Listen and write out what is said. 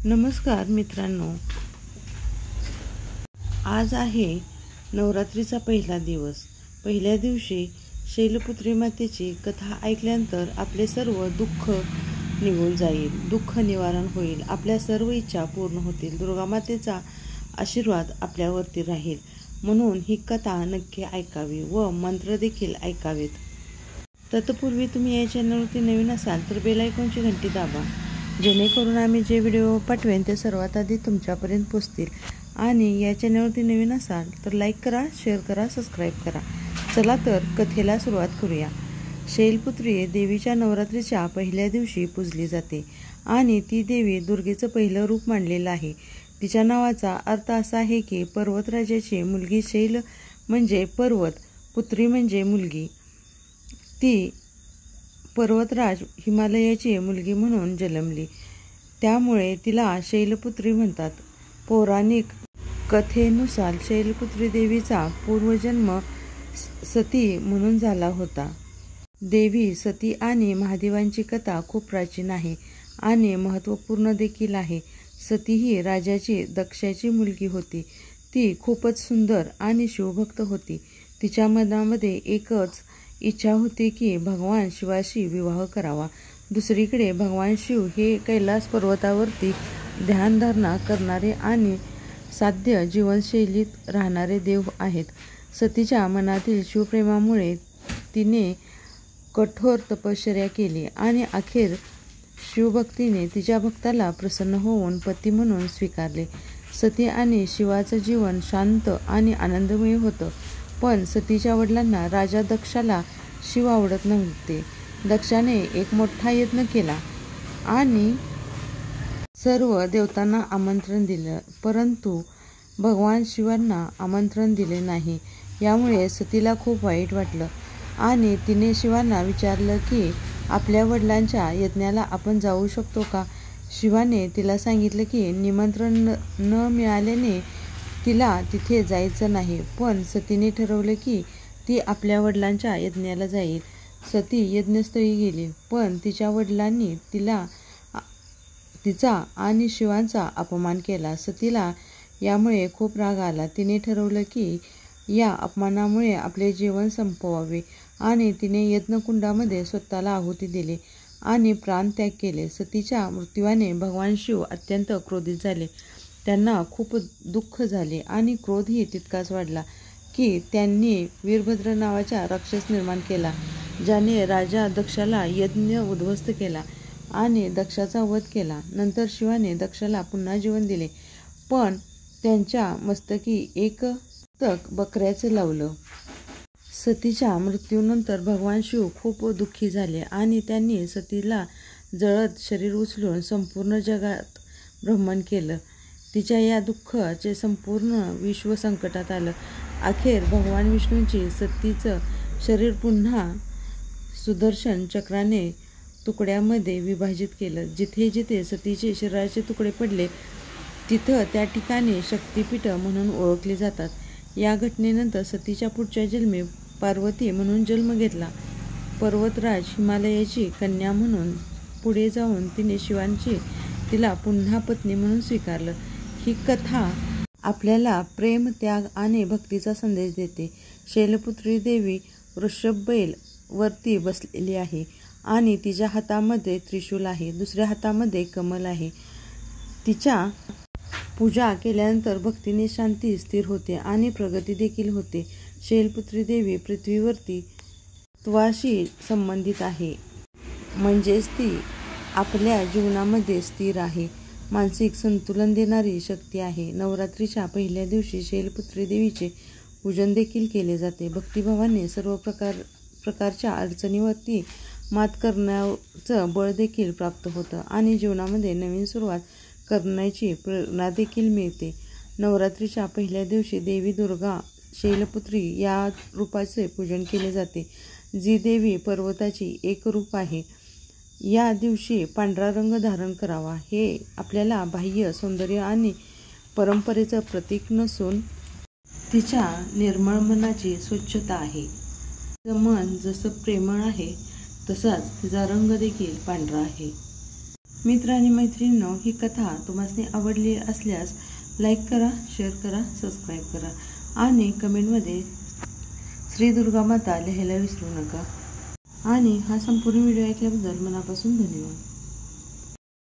नमस्कार मित्रांनो, आज आहे नवरात्रीचा पहिला दिवस। पहिल्या दिवशी शैलपुत्री मातेची कथा ऐकल्यानंतर आपले सर्व दुःख निघून जाईल, दुःख निवारण होईल, आपल्या सर्व इच्छा पूर्ण होतील, दुर्गा मातेचा आशीर्वाद आपल्यावरती राहील। म्हणून ही कथा नक्की ऐकावी व मंत्र देखील ऐकावेत। तत्पूर्वी तुम्ही या चॅनलवरती नवीन असाल तर बेल आयकॉनची घंटी दाबा, जेणेकरून आम्ही जे व्हिडिओ पाठवेन ते सर्वात आधी तुमच्यापर्यंत पोहोचतील। आणि या चॅनलवरती नवीन असाल तर लाईक करा, शेअर करा, सबस्क्राईब करा। चला तर कथेला सुरुवात करूया। शैलपुत्री देवीच्या नवरात्रीच्या पहिल्या दिवशी पूजली जाते आणि ती देवी दुर्गेचं पहिलं रूप मानलेलं आहे। तिच्या नावाचा अर्थ असा आहे की पर्वतराजाची मुलगी शैल म्हणजे पर्वत, पुत्री म्हणजे मुलगी। ती पर्वतराज हिमालयाची मुलगी म्हणून जन्मली, त्यामुळे तिला शैलपुत्री म्हणतात। पौराणिक कथेनुसार शैलपुत्री देवीचा पूर्वजन्म सती म्हणून झाला होता। देवी सती आणि महादेवांची कथा खूप प्राचीन आहे आणि महत्त्वपूर्ण देखील आहे। सती ही राजाची दक्षाची मुलगी होती। ती खूपच सुंदर आणि शिवभक्त होती। तिच्या मनामध्ये एकच इच्छा होती की भगवान शिवाशी विवाह करावा। दुसरीकडे भगवान शिव हे कैलास पर्वतावरती ध्यानधारणा करणारे आणि साध्य जीवनशैलीत राहणारे देव आहेत। सतीच्या मनातील शिवप्रेमामुळे तिने कठोर तपश्चर्या केली आणि अखेर शिवभक्तीने तिच्या भक्ताला प्रसन्न होऊन पती म्हणून स्वीकारले। सती आणि शिवाचं जीवन शांत आणि आनंदमय होतं। पण सतीच्या वडिलांना राजा दक्षाला शिव आवडत नव्हते। दक्षाने एक मोठा यज्ञ केला आणि सर्व देवतांना आमंत्रण दिलं, परंतु भगवान शिवांना आमंत्रण दिले नाही। यामुळे सतीला खूप वाईट वाटलं आणि तिने शिवांना विचारलं की आपल्या वडिलांच्या यज्ञाला आपण जाऊ शकतो का। शिवाने तिला सांगितलं की निमंत्रण न मिळाल्याने तिला तिथे जायचं नाही, पण सतीने ठरवलं की ती आपल्या वडिलांच्या यज्ञाला जाईल। सती यज्ञस्थळी गेली, पण तिच्या वडिलांनी तिचा आणि शिवांचा अपमान केला। सतीला यामुळे खूप राग आला। तिने ठरवलं की या अपमानामुळे आपले जीवन संपवावे आणि तिने यज्ञकुंडामध्ये स्वतःला आहुती दिली आणि प्राणत्याग केले। सतीच्या मृत्यूने भगवान शिव अत्यंत क्रोधित झाले। त्यांना खूप दुःख झाले आणि क्रोधही तितकाच वाढला की त्यांनी वीरभद्र नावाचा राक्षस निर्माण केला, ज्याने राजा दक्षाला यज्ञ उद्ध्वस्त केला आणि दक्षाचा वध केला। नंतर शिवाने दक्षाला पुन्हा जीवन दिले, पण त्यांच्या मस्तकी एक मस्तक बकऱ्याचं लावलं। सतीच्या मृत्यूनंतर भगवान शिव खूप दुःखी झाले आणि त्यांनी सतीला जळत शरीर उचलून संपूर्ण जगात भ्रमण केलं। तिच्या या दुःखाचे संपूर्ण विश्व संकटात आलं। अखेर भगवान विष्णूंची सतीचं शरीर पुन्हा सुदर्शन चक्राने तुकड्यामध्ये विभाजित केलं। जिथे जिथे सतीचे शरीराचे तुकडे पडले तिथं त्या ठिकाणी शक्तिपीठ म्हणून ओळखली जातात। या घटनेनंतर सतीच्या पुढच्या जन्मी पार्वती म्हणून जन्म घेतला। पर्वतराज हिमालयाची कन्या म्हणून पुढे जाऊन तिने शिवांची तिला पुन्हा पत्नी म्हणून स्वीकारलं। ही कथा आपल्याला प्रेम, त्याग आणि भक्तीचा संदेश देते। शैलपुत्री देवी वृषभ बैल वरती बसलेली आहे आणि तिच्या हातामध्ये त्रिशूल आहे, दुसऱ्या हातामध्ये कमल आहे। तिच्या पूजा केल्यानंतर भक्तीने शांती स्थिर होते आणि प्रगती देखील होते। शैलपुत्री देवी पृथ्वीवरती तत्वाशी संबंधित आहे, म्हणजेच ती आपल्या जीवनामध्ये स्थिर आहे, मानसिक संतुलन देणारी शक्ती आहे। नवरात्रीच्या पहिल्या दिवशी शैलपुत्री देवीचे पूजन देखील केले जाते। भक्तिभावाने सर्व प्रकारच्या अडचणीवरती मात करण्याचं बळ देखील प्राप्त होतं आणि जीवनामध्ये नवीन सुरुवात करण्याची प्रेरणा देखील मिळते। नवरात्रीच्या पहिल्या दिवशी देवी दुर्गा शैलपुत्री या रूपाचे पूजन केले जाते, जी देवी पर्वताची एक रूप आहे। या दिवशी पांढरा रंग धारण करावा हे आपल्याला बाह्य सौंदर्य आणि परंपरेचं प्रतीक नसून तिच्या निर्मळ मनाची स्वच्छता आहे। तिचं मन जसं प्रेमळ आहे तसाच तिचा रंग देखील पांढरा आहे। मित्र आणि मैत्रिणींनो, ही कथा तुम्हाला आवडली असल्यास लाईक करा, शेअर करा, सबस्क्राईब करा आणि कमेंटमध्ये श्री दुर्गा माता लिहायला विसरू नका. आणि हा संपूर्ण व्हिडिओ ऐकल्याबद्दल मनापासून धन्यवाद.